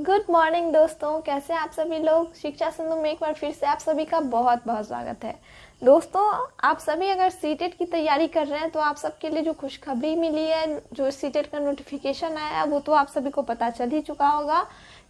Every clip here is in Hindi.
गुड मॉर्निंग दोस्तों, कैसे आप सभी लोग। शिक्षा सिंधु में एक बार फिर से आप सभी का बहुत बहुत स्वागत है। दोस्तों, आप सभी अगर सीटेट की तैयारी कर रहे हैं तो आप सबके लिए जो खुशखबरी मिली है, जो सीटेट का नोटिफिकेशन आया है, वो तो आप सभी को पता चल ही चुका होगा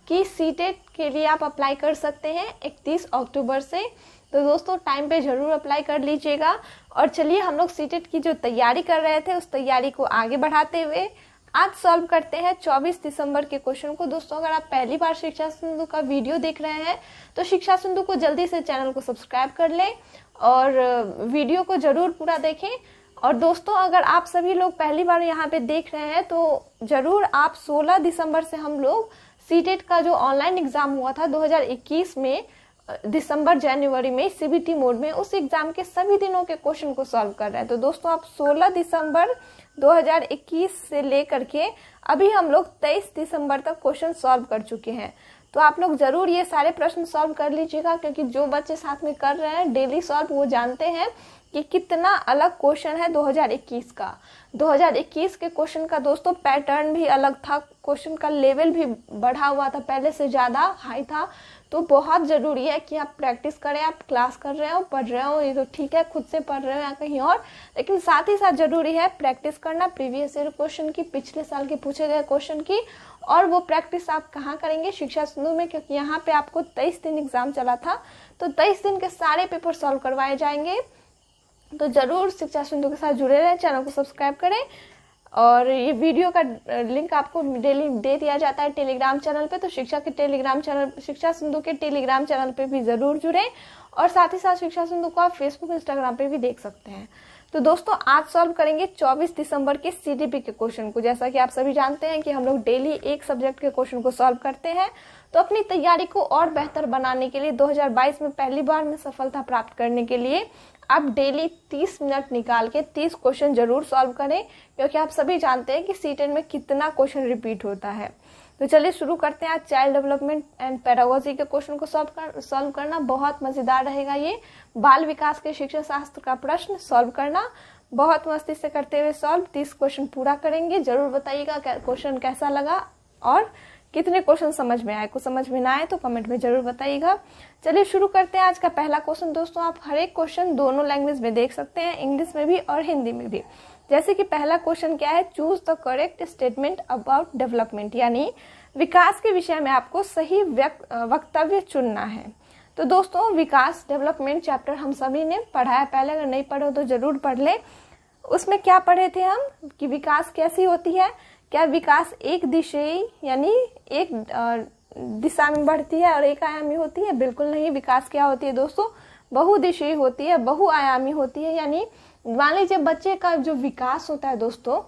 कि सीटेट के लिए आप अप्लाई कर सकते हैं 31 अक्टूबर से। तो दोस्तों, टाइम पे जरूर अप्लाई कर लीजिएगा। और चलिए, हम लोग सीटेट की जो तैयारी कर रहे थे उस तैयारी को आगे बढ़ाते हुए आज सॉल्व करते हैं 24 दिसंबर के क्वेश्चन को। दोस्तों, अगर आप पहली बार शिक्षा सिंधु का वीडियो देख रहे हैं तो शिक्षा सिंधु को जल्दी से चैनल को सब्सक्राइब कर लें और वीडियो को जरूर पूरा देखें। और दोस्तों, अगर आप सभी लोग पहली बार यहाँ पे देख रहे हैं तो जरूर आप 16 दिसंबर से हम लोग सीटेट का जो ऑनलाइन एग्जाम हुआ था 2021 में दिसंबर जनवरी में सीबीटी मोड में, उस एग्जाम के सभी दिनों के क्वेश्चन को सॉल्व कर रहे हैं। तो दोस्तों, आप 16 दिसंबर 2021 से लेकर के अभी हम लोग 23 दिसंबर तक क्वेश्चन सॉल्व कर चुके हैं। तो आप लोग जरूर ये सारे प्रश्न सॉल्व कर लीजिएगा, क्योंकि जो बच्चे साथ में कर रहे हैं डेली सॉल्व वो जानते हैं कि कितना अलग क्वेश्चन है 2021 का। 2021 के क्वेश्चन का दोस्तों पैटर्न भी अलग था, क्वेश्चन का लेवल भी बढ़ा हुआ था, पहले से ज्यादा हाई था। तो बहुत जरूरी है कि आप प्रैक्टिस करें। आप क्लास कर रहे हो, पढ़ रहे हो, ये तो ठीक है, खुद से पढ़ रहे हो या कहीं और, लेकिन साथ ही साथ जरूरी है प्रैक्टिस करना प्रीवियस ईयर क्वेश्चन की, पिछले साल के पूछे गए क्वेश्चन की। और वो प्रैक्टिस आप कहाँ करेंगे? शिक्षा सिंधु में, क्योंकि यहाँ पे आपको 23 दिन एग्जाम चला था, तो 23 दिन के सारे पेपर सॉल्व करवाए जाएंगे। तो जरूर शिक्षा सिंधु के साथ जुड़े रहें, चैनल को सब्सक्राइब करें। और ये वीडियो का लिंक आपको डेली दे दिया जाता है टेलीग्राम चैनल पे, तो शिक्षा सिंधु के टेलीग्राम चैनल पे भी जरूर जुड़ें। और साथ ही साथ शिक्षा सिंधु को आप फेसबुक इंस्टाग्राम पे भी देख सकते हैं। तो दोस्तों, आज सॉल्व करेंगे 24 दिसंबर के सीडीपी के क्वेश्चन को। जैसा कि आप सभी जानते हैं कि हम लोग डेली एक सब्जेक्ट के क्वेश्चन को सॉल्व करते हैं। तो अपनी तैयारी को और बेहतर बनाने के लिए, 2022 में पहली बार में सफलता प्राप्त करने के लिए आप डेली 30 मिनट निकाल के 30 क्वेश्चन जरूर सॉल्व करें, क्योंकि आप सभी जानते हैं कि सीटेट में कितना क्वेश्चन रिपीट होता है। तो चलिए शुरू करते हैं। आज चाइल्ड डेवलपमेंट एंड पेडागोजी के क्वेश्चन को सॉल्व करना बहुत मजेदार रहेगा। ये बाल विकास के शिक्षा शास्त्र का प्रश्न सॉल्व करना बहुत मस्ती से करते हुए सॉल्व 30 क्वेश्चन पूरा करेंगे। जरूर बताइएगा क्वेश्चन कैसा लगा और कितने क्वेश्चन समझ में आए। कुछ समझ में ना आए तो कमेंट में जरूर बताइएगा। चलिए शुरू करते हैं आज का पहला क्वेश्चन। दोस्तों, आप हर एक क्वेश्चन दोनों लैंग्वेज में देख सकते हैं, इंग्लिश में भी और हिंदी में भी। जैसे कि पहला क्वेश्चन क्या है, choose the correct statement about development, यानी विकास के विषय में आपको सही वक्तव्य चुनना है। तो दोस्तों, विकास डेवलपमेंट चैप्टर हम सभी ने पढ़ा है पहले, अगर नहीं पढ़े हो तो जरूर पढ़ ले। उसमें क्या पढ़े थे हम कि विकास कैसी होती है। क्या विकास एक दिशेई यानी एक दिशा में बढ़ती है और एक आयामी होती है? बिल्कुल नहीं। विकास क्या होती है दोस्तों? बहुदिशेई होती है, बहुआयामी होती है। यानी मान लीजिए बच्चे का जो विकास होता है दोस्तों,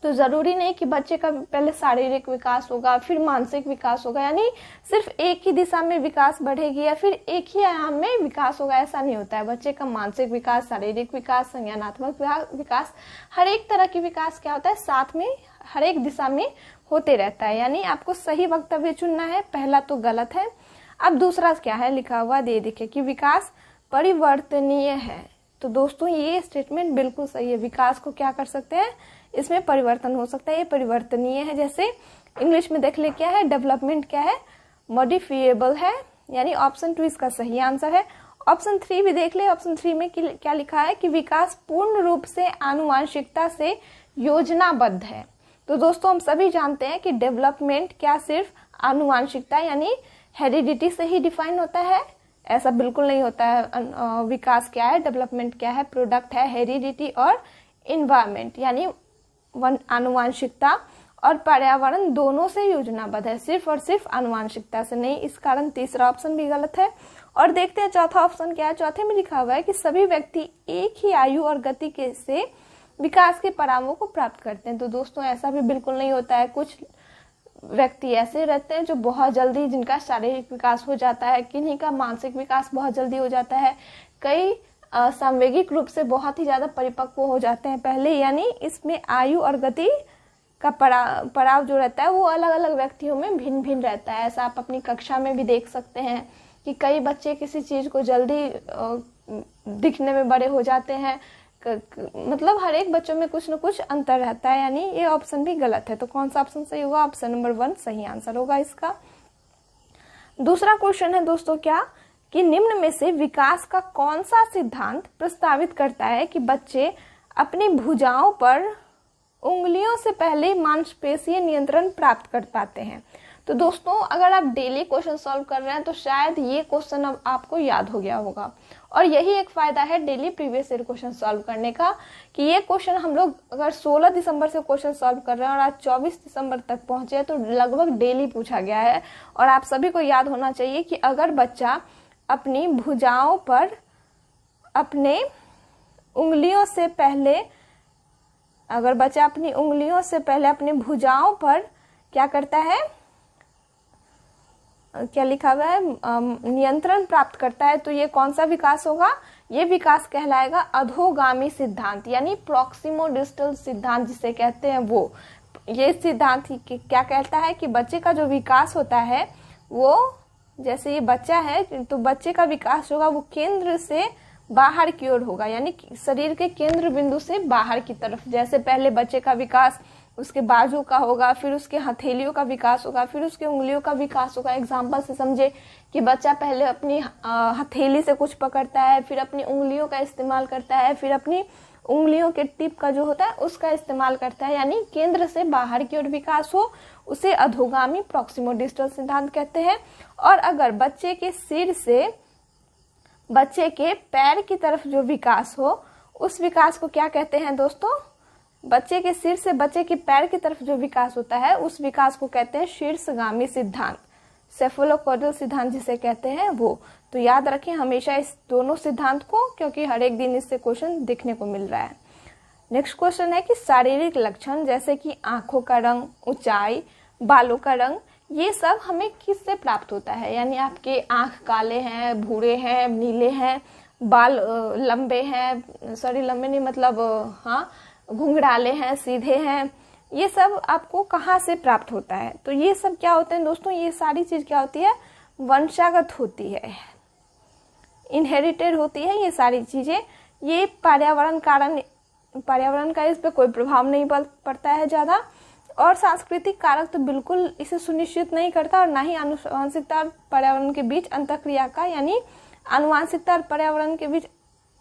तो जरूरी नहीं कि बच्चे का पहले शारीरिक विकास होगा फिर मानसिक विकास होगा, यानी सिर्फ एक ही दिशा में विकास बढ़ेगी या फिर एक ही आयाम में विकास होगा, ऐसा नहीं होता है। बच्चे का मानसिक विकास, शारीरिक विकास, संज्ञानात्मक विकास, हर एक तरह की विकास क्या होता है साथ में हर एक दिशा में होते रहता है। यानी आपको सही वक्तव्य चुनना है। पहला तो गलत है। अब दूसरा क्या है लिखा हुआ, दे देखिए कि विकास परिवर्तनीय है। तो दोस्तों, ये स्टेटमेंट बिल्कुल सही है। विकास को क्या कर सकते हैं, इसमें परिवर्तन हो सकता है, ये परिवर्तनीय है। जैसे इंग्लिश में देख ले क्या है, डेवलपमेंट क्या है, मॉडिफिएबल है, यानी ऑप्शन 2 इसका सही आंसर है। ऑप्शन 3 भी देख ले। ऑप्शन 3 में क्या लिखा है कि विकास पूर्ण रूप से आनुवांशिकता से योजनाबद्ध है। तो दोस्तों, हम सभी जानते हैं कि डेवलपमेंट क्या सिर्फ आनुवांशिकता यानी हेरिडिटी से ही डिफाइन होता है? ऐसा बिल्कुल नहीं होता है। विकास क्या है, डेवलपमेंट क्या है, प्रोडक्ट है हेरिडिटी और इन्वायरमेंट, यानी आनुवांशिकता और पर्यावरण दोनों से योजनाबद्ध है, सिर्फ और सिर्फ आनुवांशिकता से नहीं। इस कारण तीसरा ऑप्शन भी गलत है। और देखते हैं चौथा ऑप्शन क्या है। चौथे में लिखा हुआ है कि सभी व्यक्ति एक ही आयु और गति के से विकास के पड़ावों को प्राप्त करते हैं। तो दोस्तों, ऐसा भी बिल्कुल नहीं होता है। कुछ व्यक्ति ऐसे रहते हैं जो बहुत जल्दी, जिनका शारीरिक विकास हो जाता है, किन्हीं का मानसिक विकास बहुत जल्दी हो जाता है, कई सांवेगिक रूप से बहुत ही ज्यादा परिपक्व हो जाते हैं पहले। यानी इसमें आयु और गति का पड़ाव जो रहता है वो अलग अलग व्यक्तियों में भिन्न भिन्न रहता है। ऐसा आप अपनी कक्षा में भी देख सकते हैं कि कई बच्चे किसी चीज को जल्दी दिखने में बड़े हो जाते हैं, मतलब हर एक बच्चों में कुछ न कुछ अंतर रहता है, यानी ये ऑप्शन भी गलत है। तो कौन सा ऑप्शन सही होगा? ऑप्शन नंबर 1 सही आंसर होगा इसका। दूसरा क्वेश्चन है दोस्तों क्या कि निम्न में से विकास का कौन सा सिद्धांत प्रस्तावित करता है कि बच्चे अपनी भुजाओं पर उंगलियों से पहले मांसपेशीय नियंत्रण प्राप्त कर पाते हैं? तो दोस्तों अगर आप डेली क्वेश्चन सॉल्व कर रहे हैं तो शायद ये क्वेश्चन अब आपको याद हो गया होगा, और यही एक फायदा है daily previous year question solve करने का कि ये क्वेश्चन हम लोग अगर 16 दिसंबर से क्वेश्चन सॉल्व कर रहे हैं और आज 24 दिसंबर तक पहुंचे तो लगभग डेली पूछा गया है। और आप सभी को याद होना चाहिए कि अगर बच्चा अपनी भुजाओं पर अपने उंगलियों से पहले अपने भुजाओं पर क्या करता है, क्या लिखा हुआ है, नियंत्रण प्राप्त करता है, तो ये कौन सा विकास होगा? ये विकास कहलाएगा अधोगामी सिद्धांत, यानी प्रॉक्सिमोडिस्टल सिद्धांत जिसे कहते हैं वो। ये सिद्धांत ही क्या कहता है कि बच्चे का जो विकास होता है वो, जैसे ये बच्चा है तो बच्चे का विकास होगा वो केंद्र से बाहर की ओर होगा, यानी शरीर के केंद्र बिंदु से बाहर की तरफ। जैसे पहले बच्चे का विकास उसके बाजू का होगा, फिर उसके हथेलियों का विकास होगा, फिर उसके उंगलियों का विकास होगा। एग्जाम्पल से समझे कि बच्चा पहले अपनी हथेली से कुछ पकड़ता है, फिर अपनी उंगलियों का इस्तेमाल करता है, फिर अपनी उंगलियों के टिप का जो होता है उसका इस्तेमाल करता है, यानी केंद्र से बाहर की ओर विकास हो, उसे अधोगामी प्रॉक्सिमोडिस्टल सिद्धांत कहते हैं। और अगर बच्चे के सिर से बच्चे के पैर की तरफ जो विकास हो, उस विकास को क्या कहते हैं दोस्तों? बच्चे के सिर से बच्चे के पैर की तरफ जो विकास होता है उस विकास को कहते हैं शीर्षगामी सिद्धांत, सेफलोकॉर्डल सिद्धांत जिसे कहते हैं वो। तो याद रखें हमेशा इस दोनों सिद्धांत को, क्योंकि हर एक दिन इससे क्वेश्चन देखने को मिल रहा है। नेक्स्ट क्वेश्चन है कि शारीरिक लक्षण जैसे कि आंखों का रंग, ऊंचाई, बालों का रंग, ये सब हमें किससे प्राप्त होता है? यानी आपके आंख काले हैं, भूरे हैं, नीले हैं, बाल लंबे हैं, सॉरी लंबे नहीं मतलब हाँ घुंघराले हैं, सीधे हैं, ये सब आपको कहाँ से प्राप्त होता है? तो ये सब क्या होते हैं दोस्तों? ये सारी चीज क्या होती है? वंशागत होती है, इनहेरिटेड होती है ये सारी चीजें। ये पर्यावरण का इस पे कोई प्रभाव नहीं पड़ता है ज्यादा, और सांस्कृतिक कारक तो बिल्कुल इसे सुनिश्चित नहीं करता, और ना ही आनुवंशिकता और पर्यावरण के बीच अंतःक्रिया का, यानी आनुवंशिकता और पर्यावरण के बीच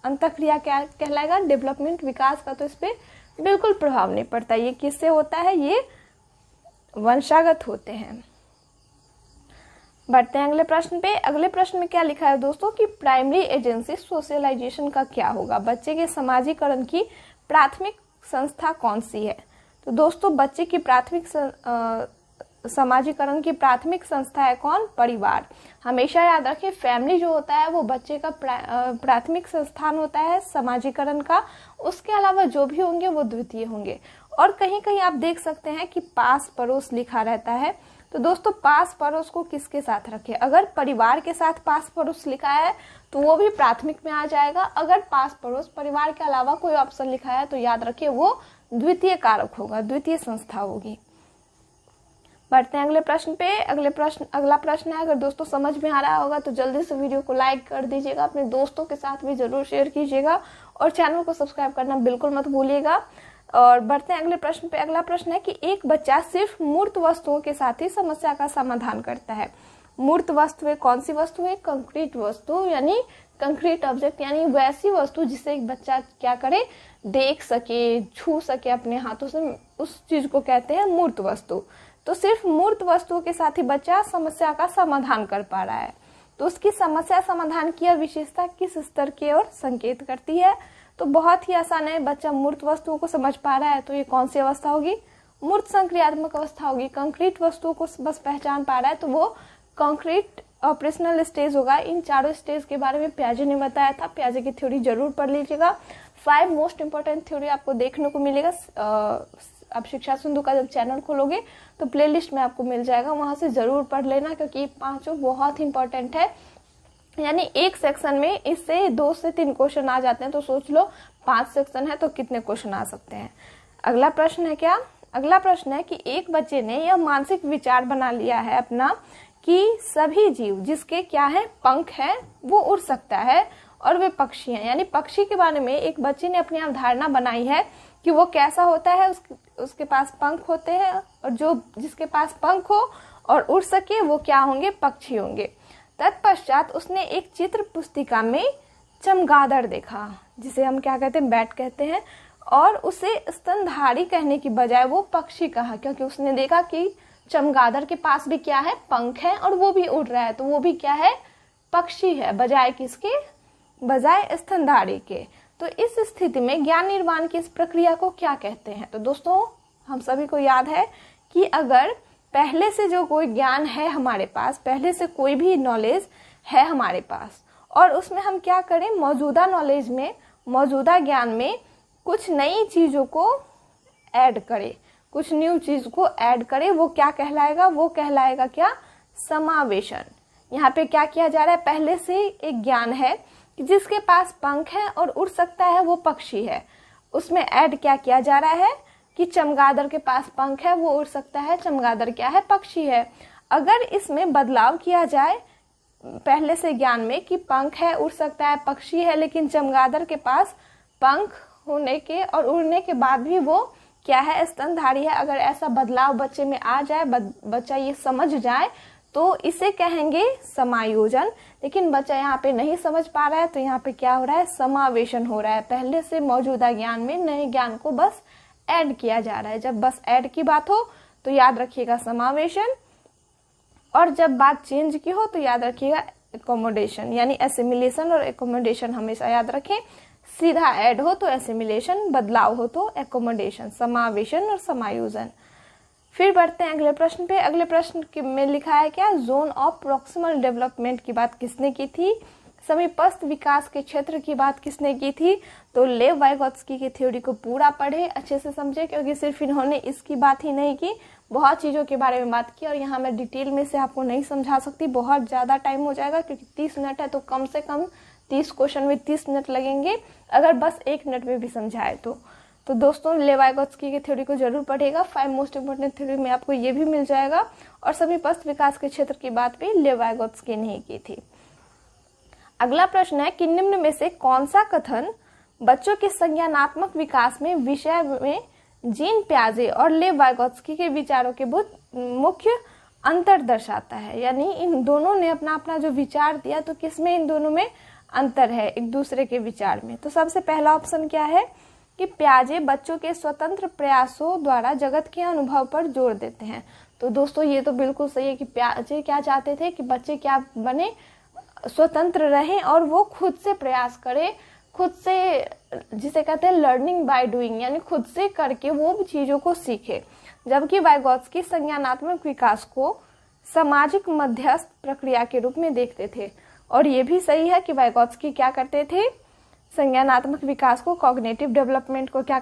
अंतःक्रिया क्या कहलाएगा? डेवलपमेंट, विकास का तो इस पे बिल्कुल प्रभाव नहीं पड़ता। ये किससे होता है? ये वंशागत होते हैं। बढ़ते हैं अगले प्रश्न पे। अगले प्रश्न में क्या लिखा है दोस्तों कि प्राइमरी एजेंसी सोशलाइजेशन का क्या होगा? बच्चे के समाजीकरण की प्राथमिक संस्था कौन सी है? तो दोस्तों बच्चे की समाजीकरण की प्राथमिक संस्था है कौन? परिवार। हमेशा याद रखें फैमिली जो होता है वो बच्चे का प्राथमिक संस्थान होता है समाजीकरण का, उसके अलावा जो भी होंगे वो द्वितीय होंगे। और कहीं कहीं आप देख सकते हैं कि पास पड़ोस लिखा रहता है, तो दोस्तों पास पड़ोस को किसके साथ रखें? अगर परिवार के साथ पास पड़ोस लिखा है तो वो भी प्राथमिक में आ जाएगा। अगर पास पड़ोस परिवार के अलावा कोई ऑप्शन लिखा है तो याद रखिए वो द्वितीय कारक होगा, द्वितीय संस्था होगी। बढ़ते हैं अगले प्रश्न पे। अगला प्रश्न है, अगर दोस्तों समझ में आ रहा होगा तो जल्दी से वीडियो को लाइक कर दीजिएगा, अपने दोस्तों के साथ भी जरूर शेयर कीजिएगा, और चैनल को सब्सक्राइब करना बिल्कुल मत भूलिएगा। और बढ़ते हैं अगले प्रश्न पे। अगला प्रश्न है कि एक बच्चा सिर्फ मूर्त वस्तुओं के साथ ही समस्या का समाधान करता है। मूर्त वस्तुएं कौन सी वस्तु है? कंक्रीट वस्तु, यानी कंक्रीट ऑब्जेक्ट, यानी वैसी वस्तु जिसे एक बच्चा क्या करे? देख सके, छू सके अपने हाथों से, उस चीज को कहते हैं मूर्त वस्तु। तो सिर्फ मूर्त वस्तुओं के साथ ही बच्चा समस्या का समाधान कर पा रहा है, तो उसकी समस्या समाधान की विशेषता किस स्तर की ओर संकेत करती है? तो बहुत ही आसान है, बच्चा मूर्त वस्तुओं को समझ पा रहा है तो ये कौन सी अवस्था होगी? मूर्त संक्रियात्मक अवस्था होगी। कंक्रीट वस्तुओं को बस पहचान पा रहा है तो वो कंक्रीट ऑपरेशनल स्टेज होगा। इन चारों स्टेज के बारे में प्याजे ने बताया था, प्याजे की थ्योरी जरूर पढ़ लीजिएगा। 5 मोस्ट इंपोर्टेंट थ्योरी आपको देखने को मिलेगा। आप शिक्षा सिंधु का जब चैनल खोलोगे तो प्लेलिस्ट में आपको मिल जाएगा, वहां से जरूर पढ़ लेना, क्योंकि 5 बहुत इंपॉर्टेंट है। यानी एक सेक्शन में इससे 2 से 3 क्वेश्चन आ जाते हैं, तो सोच लो 5 सेक्शन है तो कितने क्वेश्चन आ सकते हैं। अगला प्रश्न है क्या? अगला प्रश्न है कि एक बच्चे ने यह मानसिक विचार बना लिया है अपना कि सभी जीव जिसके क्या है? पंख है, वो उड़ सकता है, और वे पक्षी हैं। यानी पक्षी के बारे में एक बच्चे ने अपनी अवधारणा बनाई है कि वो कैसा होता है, उसके पास पंख होते हैं, और जो जिसके पास पंख हो और उड़ सके वो क्या होंगे, पक्षी होंगे। तत्पश्चात उसने एक चित्र पुस्तिका में चमगादड़ देखा, जिसे हम क्या कहते हैं, बैट कहते हैं, और उसे स्तनधारी कहने की बजाय वो पक्षी कहा, क्योंकि उसने देखा कि चमगादड़ के पास भी क्या है, पंख है, और वो भी उड़ रहा है, तो वो भी क्या है, पक्षी है, बजाय किसके, बजाय स्तनधारी के। तो इस स्थिति में ज्ञान निर्माण की इस प्रक्रिया को क्या कहते हैं? तो दोस्तों हम सभी को याद है कि अगर पहले से जो कोई ज्ञान है हमारे पास, पहले से कोई भी नॉलेज है हमारे पास, और उसमें हम क्या करें, मौजूदा नॉलेज में, मौजूदा ज्ञान में कुछ नई चीजों को ऐड करें, कुछ न्यू चीज को ऐड करें, वो क्या कहलाएगा, वो कहलाएगा क्या, समावेशन। यहाँ पे क्या किया जा रहा है, पहले से एक ज्ञान है कि जिसके पास पंख है और उड़ सकता है वो पक्षी है, उसमें ऐड क्या किया जा रहा है कि चमगादड़ के पास पंख है, वो उड़ सकता है, चमगादड़ क्या है, पक्षी है। अगर इसमें बदलाव किया जाए पहले से ज्ञान में कि पंख है, उड़ सकता है, पक्षी है, लेकिन चमगादड़ के पास पंख होने के और उड़ने के बाद भी वो क्या है, स्तनधारी है, अगर ऐसा बदलाव बच्चे में आ जाए, बच्चा ये समझ जाए, तो इसे कहेंगे समायोजन। लेकिन बच्चा यहाँ पे नहीं समझ पा रहा है, तो यहाँ पे क्या हो रहा है, समावेशन हो रहा है। पहले से मौजूदा ज्ञान में नए ज्ञान को बस ऐड किया जा रहा है। जब बस ऐड की बात हो तो याद रखिएगा समावेशन, और जब बात चेंज की हो तो याद रखिएगा एकोमोडेशन, यानी एसिमिलेशन और एकोमोडेशन हमेशा याद रखें। सीधा ऐड हो तो एसिमिलेशन, बदलाव हो तो एकोमोडेशन, समावेशन और समायोजन। फिर बढ़ते हैं अगले प्रश्न पे। अगले प्रश्न में लिखा है क्या, जोन ऑफ प्रॉक्सिमल डेवलपमेंट की बात किसने की थी, समीपस्थ विकास के क्षेत्र की बात किसने की थी? तो लेव वाइगोत्स्की की थ्योरी को पूरा पढ़े, अच्छे से समझे, क्योंकि सिर्फ इन्होंने इसकी बात ही नहीं की, बहुत चीजों के बारे में बात की, और यहाँ मैं डिटेल में से आपको नहीं समझा सकती, बहुत ज्यादा टाइम हो जाएगा, क्योंकि 30 मिनट है, तो कम से कम 30 क्वेश्चन में 30 मिनट लगेंगे, अगर बस 1 मिनट में भी समझाए तो दोस्तों लेव वाइगोत्स्की की थ्योरी को जरूर पढ़ेगा। 5 मोस्ट इम्पोर्टेंट थ्योरी में आपको ये भी मिल जाएगा, और समीपस्थ विकास के क्षेत्र की बात भी लेव वाइगोत्स्की ने की थी। अगला प्रश्न है कि निम्न में से कौन सा कथन बच्चों के संज्ञानात्मक विकास में विषय में जीन पियाजे और लेव वाइगोत्स्की के विचारों के मुख्य अंतर दर्शाता है? यानी इन दोनों ने अपना अपना जो विचार दिया, तो किसमें इन दोनों में अंतर है एक दूसरे के विचार में? तो सबसे पहला ऑप्शन क्या है कि पियाजे बच्चों के स्वतंत्र प्रयासों द्वारा जगत के अनुभव पर जोर देते हैं। तो दोस्तों ये तो बिल्कुल सही है कि पियाजे क्या चाहते थे कि बच्चे क्या बने, स्वतंत्र रहें, और वो खुद से प्रयास करें, खुद से, जिसे कहते हैं लर्निंग बाय डूइंग, यानी खुद से करके वो चीजों को सीखे। जबकि वाइगोत्स्की संज्ञानात्मक विकास को सामाजिक मध्यस्थ प्रक्रिया के रूप में देखते थे। और ये भी सही है कि वाइगोत्स्की क्या करते थे, संज्ञानात्मक विकास को, कॉग्निटिव डेवलपमेंट को क्या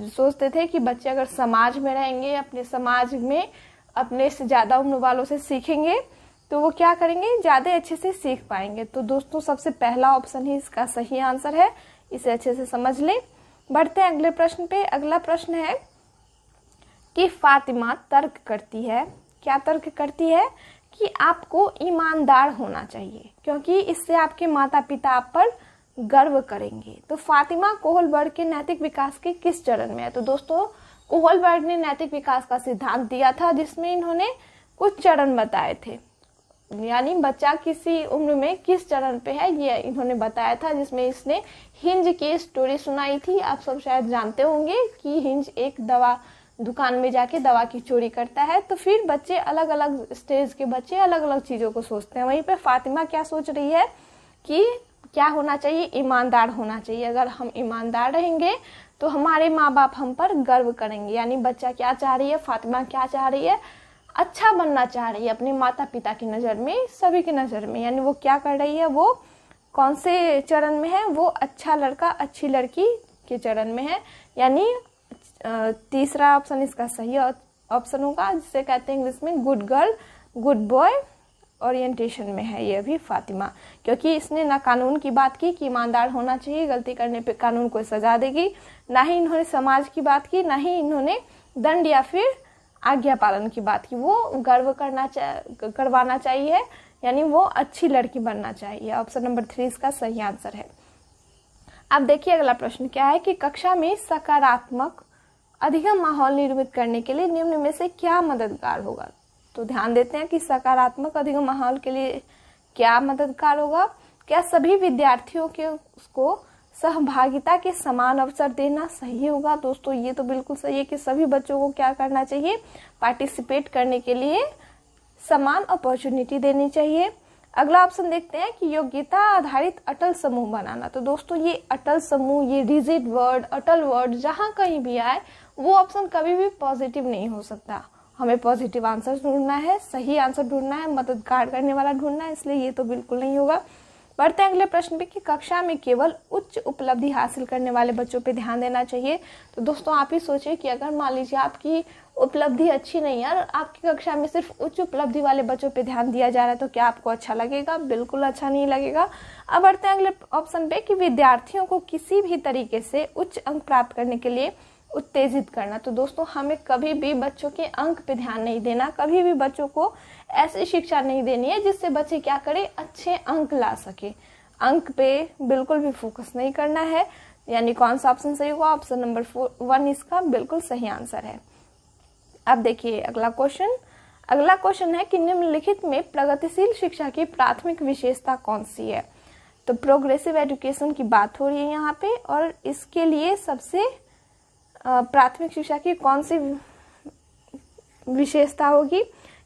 सोचते थे कि बच्चे अगर समाज में रहेंगे, अपने समाज में अपने से ज्यादा उम्र वालों से सीखेंगे, तो वो क्या करेंगे, ज्यादा अच्छे से सीख पाएंगे। तो दोस्तों सबसे पहला ऑप्शन ही इसका सही आंसर है, इसे अच्छे से समझ लें। बढ़ते हैं अगले प्रश्न पे। अगला प्रश्न है कि फातिमा तर्क करती है, क्या तर्क करती है कि आपको ईमानदार होना चाहिए, क्योंकि इससे आपके माता पिता आप पर गर्व करेंगे। तो फातिमा कोहलबर्ग के नैतिक विकास के किस चरण में है? तो दोस्तों कोहलबर्ग ने नैतिक विकास का सिद्धांत दिया था, जिसमें इन्होंने कुछ चरण बताए थे, यानी बच्चा किसी उम्र में किस चरण पे है ये इन्होंने बताया था, जिसमें इसने हिंज की स्टोरी सुनाई थी। आप सब शायद जानते होंगे कि हिंज एक दवा दुकान में जाके दवा की चोरी करता है। तो फिर बच्चे, अलग अलग स्टेज के बच्चे अलग अलग चीजों को सोचते हैं। वहीं पे फातिमा क्या सोच रही है कि क्या होना चाहिए, ईमानदार होना चाहिए। अगर हम ईमानदार रहेंगे तो हमारे माँ बाप हम पर गर्व करेंगे। यानी बच्चा क्या चाह रही है, फातिमा क्या चाह रही है, अच्छा बनना चाह रही है अपने माता पिता की नजर में, सभी की नजर में। यानी वो क्या कर रही है, वो कौन से चरण में है, वो अच्छा लड़का अच्छी लड़की के चरण में है। यानी तीसरा ऑप्शन इसका सही ऑप्शन होगा, जिसे कहते हैं इंग्लिश में good girl good boy orientation में है ये भी फातिमा, क्योंकि इसने ना कानून की बात की कि ईमानदार होना चाहिए, गलती करने पे कानून कोई सजा देगी, ना ही इन्होंने समाज की बात की, ना ही इन्होंने दंड या फिर आज्ञा पालन की बात की, वो गर्व करवाना चाहिए, यानी वो अच्छी लड़की बनना चाहिए। ऑप्शन नंबर 3 इसका सही आंसर है। अब देखिए अगला प्रश्न क्या है कि कक्षा में सकारात्मक अधिगम माहौल निर्मित करने के लिए निम्न में से क्या मददगार होगा। तो ध्यान देते हैं कि सकारात्मक अधिगम माहौल के लिए क्या मददगार होगा। क्या सभी विद्यार्थियों को सहभागिता के समान अवसर देना सही होगा। दोस्तों ये तो बिल्कुल सही है कि सभी बच्चों को क्या करना चाहिए, पार्टिसिपेट करने के लिए समान अपॉर्चुनिटी देनी चाहिए। अगला ऑप्शन देखते हैं कि योग्यता आधारित अटल समूह बनाना। तो दोस्तों ये अटल समूह, ये रिजिड वर्ड, अटल वर्ड जहां कहीं भी आए वो ऑप्शन कभी भी पॉजिटिव नहीं हो सकता। हमें पॉजिटिव आंसर ढूंढना है, सही आंसर ढूंढना है, मददगार करने वाला ढूंढना है, इसलिए ये तो बिल्कुल नहीं होगा। बढ़ते हैं अगले प्रश्न पे कि कक्षा में केवल उच्च उपलब्धि हासिल करने वाले बच्चों पे ध्यान देना चाहिए। तो दोस्तों आप ही सोचिए कि अगर मान लीजिए आपकी उपलब्धि अच्छी नहीं है और आपकी कक्षा में सिर्फ उच्च उपलब्धि वाले बच्चों पे ध्यान दिया जा रहा है तो क्या आपको अच्छा लगेगा? बिल्कुल अच्छा नहीं लगेगा। अब बढ़ते हैं अगले ऑप्शन पे कि विद्यार्थियों को किसी भी तरीके से उच्च अंक प्राप्त करने के लिए उत्तेजित करना। तो दोस्तों हमें कभी भी बच्चों के अंक पे ध्यान नहीं देना, कभी भी बच्चों को ऐसी शिक्षा नहीं देनी है जिससे बच्चे क्या करें, अच्छे अंक ला सके। अंक पे बिल्कुल भी फोकस नहीं करना है। यानी कौन सा ऑप्शन सही होगा? ऑप्शन नंबर 1 इसका बिल्कुल सही आंसर है। अब देखिए अगला क्वेश्चन है कि निम्नलिखित में प्रगतिशील शिक्षा की प्राथमिक विशेषता कौन सी है। तो प्रोग्रेसिव एजुकेशन की बात हो रही है यहाँ पे, और इसके लिए सबसे प्राथमिक शिक्षा की कौन सी विशेषता होगी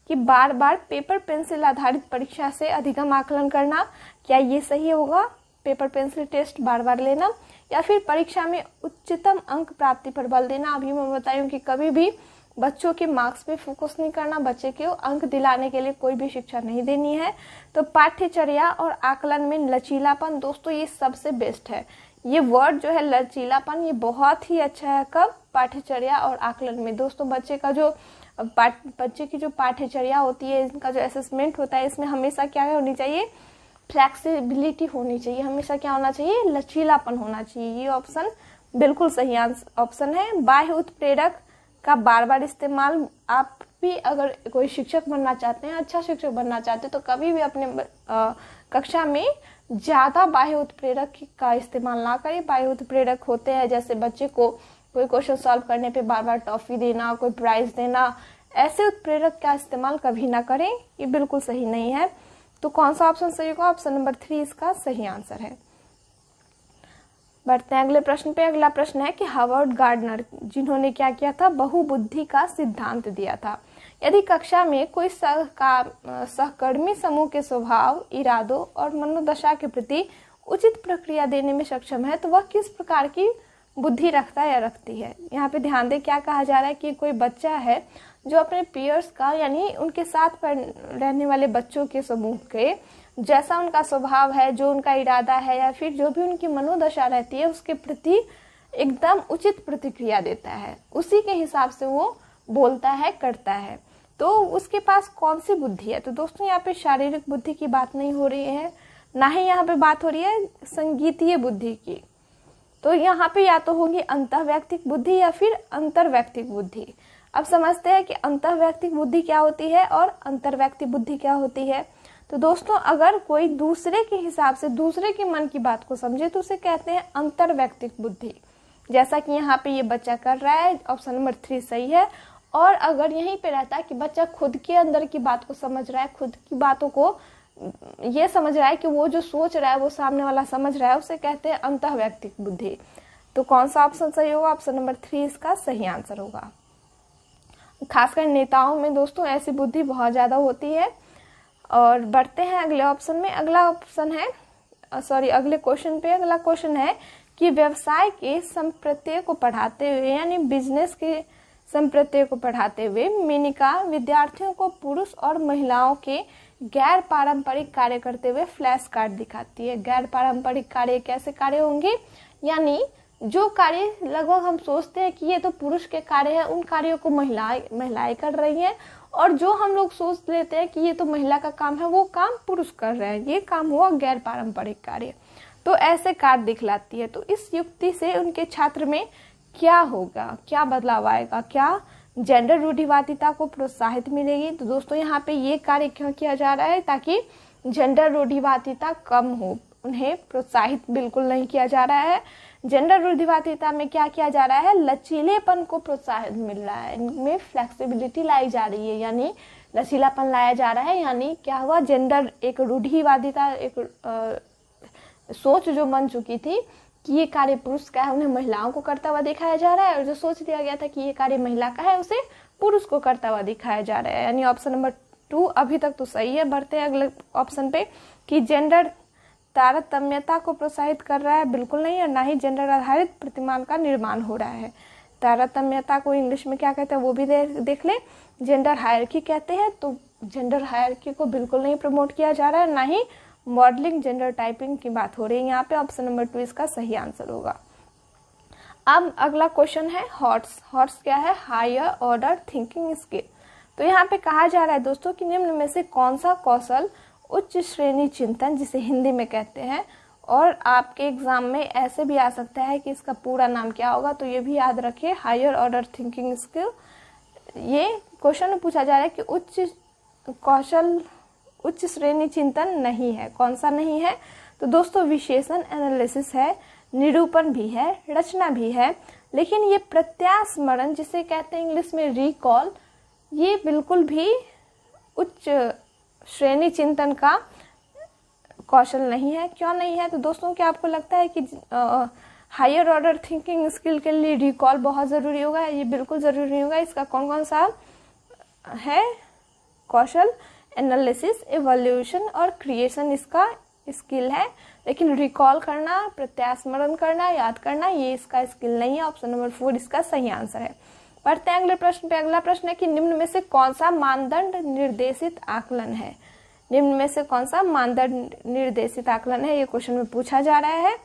कि बार बार पेपर पेंसिल आधारित परीक्षा से अधिगम आकलन करना। क्या ये सही होगा? पेपर पेंसिल टेस्ट बार बार लेना, या फिर परीक्षा में उच्चतम अंक प्राप्ति पर बल देना। अभी मैं बताऊं कि कभी भी बच्चों के मार्क्स पे फोकस नहीं करना, बच्चे को अंक दिलाने के लिए कोई भी शिक्षा नहीं देनी है। तो पाठ्यचर्या और आकलन में लचीलापन, दोस्तों ये सबसे बेस्ट है। ये वर्ड जो है लचीलापन, ये बहुत ही अच्छा है। कब? पाठ्यचर्या और आकलन में। दोस्तों बच्चे की जो पाठ्यचर्या होती है, इनका जो असेसमेंट होता है, इसमें हमेशा क्या होनी चाहिए, फ्लेक्सिबिलिटी होनी चाहिए। हमेशा क्या होना चाहिए, लचीलापन होना चाहिए। ये ऑप्शन बिल्कुल सही ऑप्शन है। बाह्य उत्प्रेरक का बार बार इस्तेमाल। आप भी अगर कोई शिक्षक बनना चाहते हैं, अच्छा शिक्षक बनना चाहते हैं, तो कभी भी अपने कक्षा में ज्यादा बाह्य उत्प्रेरक का इस्तेमाल ना करें। बाह्य उत्प्रेरक होते हैं जैसे बच्चे को कोई क्वेश्चन सॉल्व करने पे बार बार टॉफी देना, कोई प्राइज देना, ऐसे उत्प्रेरक का इस्तेमाल कभी ना करें, ये बिल्कुल सही नहीं है। तो कौन सा ऑप्शन सही होगा? ऑप्शन नंबर 3 इसका सही आंसर है। बढ़ते हैं अगले प्रश्न पे। अगला प्रश्न है कि हावर्ड गार्डनर जिन्होंने क्या किया था, बहुबुद्धि का सिद्धांत दिया था। यदि कक्षा में कोई सहकर्मी समूह के स्वभाव, इरादों और मनोदशा के प्रति उचित प्रक्रिया देने में सक्षम है तो वह किस प्रकार की बुद्धि रखता है या रखती है। यहाँ पे ध्यान दें क्या कहा जा रहा है कि कोई बच्चा है जो अपने पीयर्स का, यानी उनके साथ रहने वाले बच्चों के समूह के जैसा उनका स्वभाव है, जो उनका इरादा है या फिर जो भी उनकी मनोदशा रहती है, उसके प्रति एकदम उचित प्रतिक्रिया देता है, उसी के हिसाब से वो बोलता है, करता है। तो उसके पास कौन सी बुद्धि है? तो दोस्तों यहाँ पे शारीरिक बुद्धि की बात नहीं हो रही है, ना ही यहाँ पे बात हो रही है संगीतीय बुद्धि की। तो यहाँ पे या तो होगी अंतःवैयक्तिक बुद्धि या फिर अंतर्वैयक्तिक बुद्धि। अब समझते हैं कि अंतःवैयक्तिक बुद्धि क्या होती है और अंतर्वैयक्तिक बुद्धि क्या होती है। तो दोस्तों अगर कोई दूसरे के हिसाब से दूसरे के मन की बात को समझे तो उसे कहते हैं अंतर्वैयक्तिक बुद्धि, जैसा कि यहाँ पे ये बच्चा कर रहा है। ऑप्शन नंबर 3 सही है। और अगर यहीं पे रहता है कि बच्चा खुद के अंदर की बात को समझ रहा है, खुद की बातों को ये समझ रहा है कि वो जो सोच रहा है वो सामने वाला समझ रहा है, उसे कहते हैं अंतःवैयक्तिक बुद्धि। तो कौन सा ऑप्शन सही होगा? ऑप्शन नंबर 3 इसका सही आंसर होगा। खासकर नेताओं में दोस्तों ऐसी बुद्धि बहुत ज्यादा होती है। और बढ़ते हैं अगले ऑप्शन में। अगला क्वेश्चन है कि व्यवसाय के संप्रत्यय को पढ़ाते हुए, यानी बिजनेस के संप्रत्यय को पढ़ाते हुए मेनिका विद्यार्थियों को पुरुष और महिलाओं के गैर पारंपरिक कार्य करते हुए फ्लैश कार्ड दिखाती है। गैर पारंपरिक कार्य कैसे कार्य होंगे? यानी जो कार्य लगभग हम सोचते हैं कि ये तो पुरुष के कार्य है, उन कार्यों को महिलाएं कर रही हैं, और जो हम लोग सोच लेते हैं कि ये तो महिला का काम है, वो काम पुरुष कर रहे हैं, ये काम हुआ गैर पारंपरिक कार्य। तो ऐसे कार्य दिखलाती है। तो इस युक्ति से उनके छात्र में क्या होगा, क्या बदलाव आएगा, क्या जेंडर रूढ़िवादिता को प्रोत्साहित मिलेगी। तो दोस्तों यहाँ पे ये कार्य क्यों किया जा रहा है, ताकि जेंडर रूढ़िवादिता कम हो, उन्हें प्रोत्साहित बिल्कुल नहीं किया जा रहा है। जेंडर रूढ़िवादिता में क्या किया जा रहा है, लचीलेपन को प्रोत्साहित मिल रहा है, इनमें फ्लेक्सिबिलिटी लाई जा रही है, यानी लचीलापन लाया जा रहा है। यानी क्या हुआ, जेंडर एक रूढ़िवादिता, एक सोच जो बन चुकी थी कि ये कार्य पुरुष का है, उन्हें महिलाओं को करता हुआ दिखाया जा रहा है, और जो सोच लिया गया था कि ये कार्य महिला का है, उसे पुरुष को करता हुआ दिखाया जा रहा है। यानी ऑप्शन नंबर 2 अभी तक तो सही है। बढ़ते हैं अगले ऑप्शन पे कि जेंडर तारतम्यता को प्रोत्साहित कर रहा है, बिल्कुल नहीं, और ना ही जेंडर आधारित प्रतिमान का निर्माण हो रहा है। तारतम्यता को इंग्लिश में क्या कहते हैं वो भी देख ले, जेंडर हायरार्की कहते हैं। तो जेंडर हायरार्की को बिल्कुल नहीं प्रमोट किया जा रहा है, ना ही मॉडलिंग जेंडर टाइपिंग की बात हो रही है। यहाँ पे ऑप्शन नंबर 2 इसका सही आंसर होगा। अब अगला क्वेश्चन है हॉट्स। हॉट्स क्या है, हायर ऑर्डर थिंकिंग स्किल। तो यहाँ पे कहा जा रहा है दोस्तों कि निम्न में से कौन सा कौशल उच्च श्रेणी चिंतन, जिसे हिंदी में कहते हैं, और आपके एग्जाम में ऐसे भी आ सकता है कि इसका पूरा नाम क्या होगा, तो ये भी याद रखिए, हायर ऑर्डर थिंकिंग स्किल। ये क्वेश्चन में पूछा जा रहा है कि उच्च कौशल उच्च श्रेणी चिंतन नहीं है, कौन सा नहीं है। तो दोस्तों विश्लेषण एनालिसिस है, निरूपण भी है, रचना भी है, लेकिन ये प्रत्यास्मरण जिसे कहते हैं इंग्लिश में रिकॉल, ये बिल्कुल भी उच्च श्रेणी चिंतन का कौशल नहीं है। क्यों नहीं है, तो दोस्तों क्या आपको लगता है कि हायर ऑर्डर थिंकिंग स्किल के लिए रिकॉल बहुत ज़रूरी होगा? ये बिल्कुल ज़रूरी नहीं होगा। इसका कौन कौन सा है कौशल, एनालिसिस, इवोल्यूशन और क्रिएशन इसका स्किल है, लेकिन रिकॉल करना, प्रत्यास्मरण करना, याद करना, ये इसका स्किल नहीं है। ऑप्शन नंबर 4 इसका सही आंसर है। पढ़ते हैं अगले प्रश्न पे। अगला प्रश्न है कि निम्न में से कौन सा मानदंड निर्देशित आकलन है। निम्न में से कौन सा मानदंड निर्देशित आकलन है, ये क्वेश्चन में पूछा जा रहा है,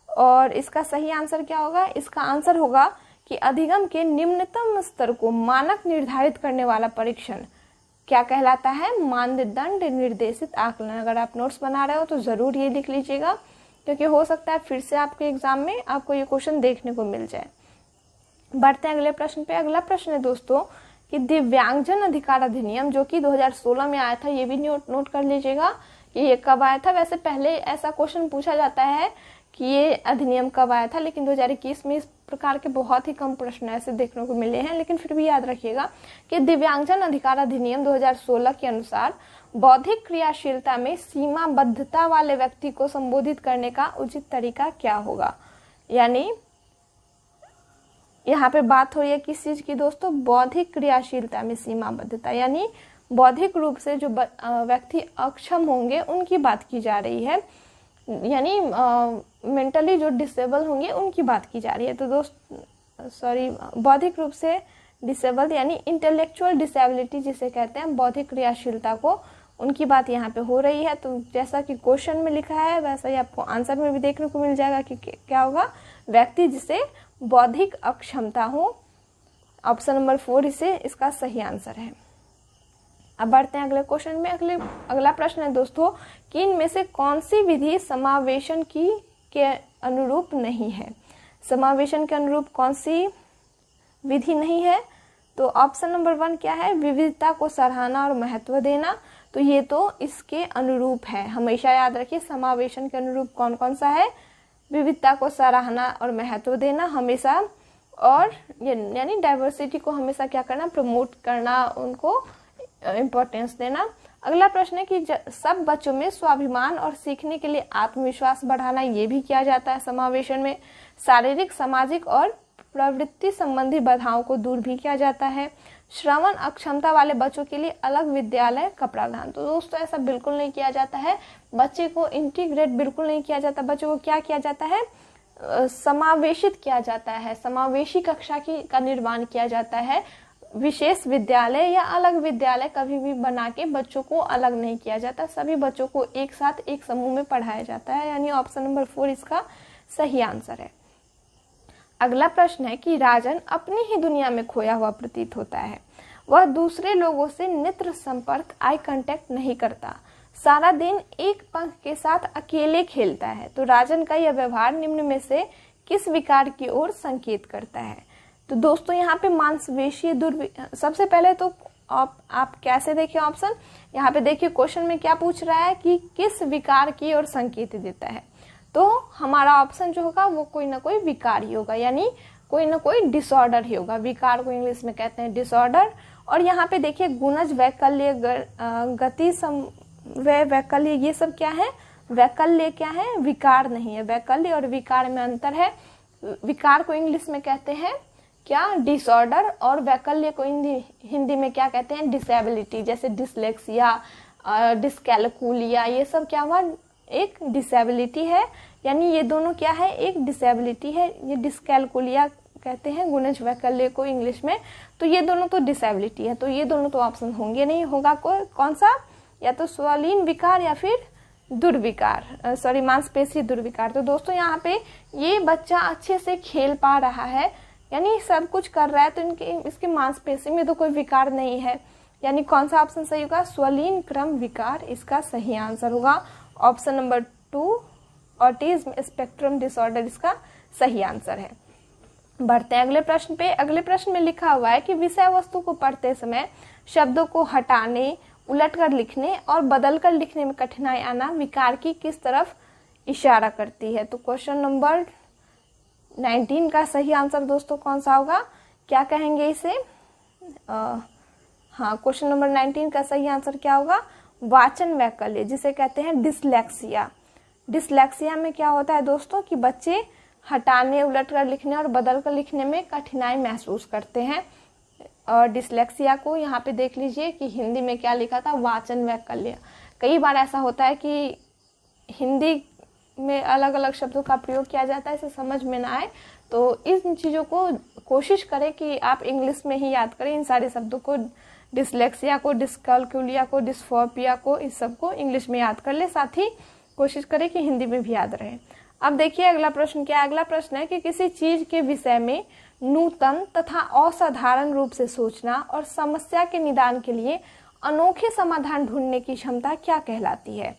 और इसका सही आंसर क्या होगा? इसका आंसर होगा कि अधिगम के निम्नतम स्तर को मानक निर्धारित करने वाला परीक्षण क्या कहलाता है? मानदंड निर्देशित आकलन। अगर आप नोट्स बना रहे हो तो जरूर ये लिख लीजिएगा, क्योंकि हो सकता है फिर से आपके एग्जाम में आपको ये क्वेश्चन देखने को मिल जाए। बढ़ते हैं अगले प्रश्न पे। अगला प्रश्न है दोस्तों कि दिव्यांगजन अधिकार अधिनियम जो कि 2016 में आया था, ये भी नोट कर लीजिएगा कि ये कब आया था। वैसे पहले ऐसा क्वेश्चन पूछा जाता है कि ये अधिनियम कब आया था, लेकिन 2021 में इस प्रकार के बहुत ही कम प्रश्न ऐसे देखने को मिले हैं, लेकिन फिर भी याद रखिएगा कि दिव्यांगजन अधिकार अधिनियम 2016 के अनुसार बौद्धिक क्रियाशीलता में सीमाबद्धता वाले व्यक्ति को संबोधित करने का उचित तरीका क्या होगा। यानी यहाँ पे बात हो रही है किस चीज की दोस्तों? बौद्धिक क्रियाशीलता में सीमाबद्धता, यानी बौद्धिक रूप से जो व्यक्ति अक्षम होंगे उनकी बात की जा रही है, यानी मेंटली जो डिसेबल होंगे उनकी बात की जा रही है। तो बौद्धिक रूप से डिसेबल यानी इंटेलेक्चुअल डिसेबिलिटी जिसे कहते हैं, बौद्धिक क्रियाशीलता को, उनकी बात यहाँ पे हो रही है। तो जैसा कि क्वेश्चन में लिखा है वैसा ही आपको आंसर में भी देखने को मिल जाएगा कि क्या होगा, व्यक्ति जिसे बौद्धिक अक्षमता हो। ऑप्शन नंबर 4 इसे इसका सही आंसर है। अब बढ़ते हैं अगले क्वेश्चन में। अगला प्रश्न है दोस्तों कि इनमें से कौन सी विधि समावेशन की के अनुरूप नहीं है। समावेशन के अनुरूप कौन सी विधि नहीं है? तो ऑप्शन नंबर 1 क्या है? विविधता को सराहना और महत्व देना। तो ये तो इसके अनुरूप है, हमेशा याद रखिए समावेशन के अनुरूप कौन कौन सा है? विविधता को सराहना और महत्व देना हमेशा, और यानी डाइवर्सिटी को हमेशा क्या करना? प्रमोट करना, उनको इम्पोर्टेंस देना। अगला प्रश्न है कि सब बच्चों में स्वाभिमान और सीखने के लिए आत्मविश्वास बढ़ाना, ये भी किया जाता है समावेशन में। शारीरिक, सामाजिक और प्रवृत्ति संबंधी बाधाओं को दूर भी किया जाता है। श्रवण अक्षमता वाले बच्चों के लिए अलग विद्यालय का प्रावधान। तो दोस्तों ऐसा बिल्कुल नहीं किया जाता है, बच्चे को इंटीग्रेट बिल्कुल नहीं किया जाता, बच्चों को क्या किया जाता है? समावेशित किया जाता है, समावेशी कक्षा का निर्माण किया जाता है। विशेष विद्यालय या अलग विद्यालय कभी भी बना के बच्चों को अलग नहीं किया जाता, सभी बच्चों को एक साथ एक समूह में पढ़ाया जाता है। यानी ऑप्शन नंबर 4 इसका सही आंसर है। अगला प्रश्न है कि राजन अपनी ही दुनिया में खोया हुआ प्रतीत होता है। वह दूसरे लोगों से नेत्र संपर्क, आई कांटेक्ट नहीं करता, सारा दिन एक पंख के साथ अकेले खेलता है। तो राजन का यह व्यवहार निम्न में से किस विकार की ओर संकेत करता है? तो दोस्तों यहाँ पे मांसपेशी सबसे पहले तो आप कैसे देखिए ऑप्शन, यहाँ पे देखिए क्वेश्चन में क्या पूछ रहा है कि किस विकार की ओर संकेत देता है। तो हमारा ऑप्शन जो होगा वो कोई ना कोई विकार ही होगा, यानी कोई ना कोई डिसऑर्डर ही होगा। विकार को इंग्लिश में कहते हैं डिसऑर्डर। और यहाँ पे देखिए गुणज, वैकल्य, गति, समन्वय, वैकल्य, ये सब क्या है? वैकल्य क्या है? विकार नहीं है। वैकल्य और विकार में अंतर है। विकार को इंग्लिश में कहते हैं क्या? डिसऑर्डर। और वैकल्य को हिंदी में क्या कहते हैं? डिसेबिलिटी। जैसे डिसलेक्सिया, डिस्कैलकुलिया, ये सब क्या हुआ? एक डिसेबिलिटी है, यानी ये दोनों क्या है? एक डिसेबिलिटी है। ये डिस्कैलकुलिया कहते हैं गुणज वैकल्य को इंग्लिश में। तो ये दोनों तो डिसेबिलिटी है, तो ये दोनों तो ऑप्शन होंगे नहीं। होगा कौन सा? या तो स्वलीन विकार या फिर दुर्विकार, मांसपेशी दुर्विकार। तो दोस्तों यहाँ पे ये बच्चा अच्छे से खेल पा रहा है, यानी सब कुछ कर रहा है, तो इसके मांसपेशी में तो कोई विकार नहीं है, यानी कौन सा ऑप्शन सही होगा? स्वलीन क्रम विकार इसका सही आंसर होगा। Option number 2 autism spectrum disorder इसका सही आंसर है। बढ़ते हैं अगले प्रश्न पे। अगले प्रश्न में लिखा हुआ है कि विषय वस्तु को पढ़ते समय शब्दों को हटाने, उलटकर लिखने और बदलकर लिखने में कठिनाई आना विकार की किस तरफ इशारा करती है? तो क्वेश्चन नंबर 19 का सही आंसर दोस्तों कौन सा होगा? क्या कहेंगे इसे? हाँ, क्वेश्चन नंबर 19 का सही आंसर क्या होगा? वाचन वैकल्य, जिसे कहते हैं डिसलेक्सिया। डिसलेक्सिया में क्या होता है दोस्तों कि बच्चे हटाने, उलटकर लिखने और बदलकर लिखने में कठिनाई महसूस करते हैं। और डिसलेक्सिया को यहाँ पे देख लीजिए कि हिंदी में क्या लिखा था? वाचन वैकल्य। कई बार ऐसा होता है कि हिंदी में अलग अलग शब्दों का प्रयोग किया जाता है, इसे समझ में ना आए, तो इन चीज़ों को कोशिश करें कि आप इंग्लिश में ही याद करें इन सारे शब्दों को। डिसलेक्सिया को, डिस्कैलकुलिया को, डिस्फोपिया को, इस सब को इंग्लिश में याद कर ले, साथ ही कोशिश करें कि हिंदी में भी याद रहे। अब देखिए अगला प्रश्न क्या है? अगला प्रश्न है कि किसी चीज के विषय में नूतन तथा असाधारण रूप से सोचना और समस्या के निदान के लिए अनोखे समाधान ढूंढने की क्षमता क्या कहलाती है?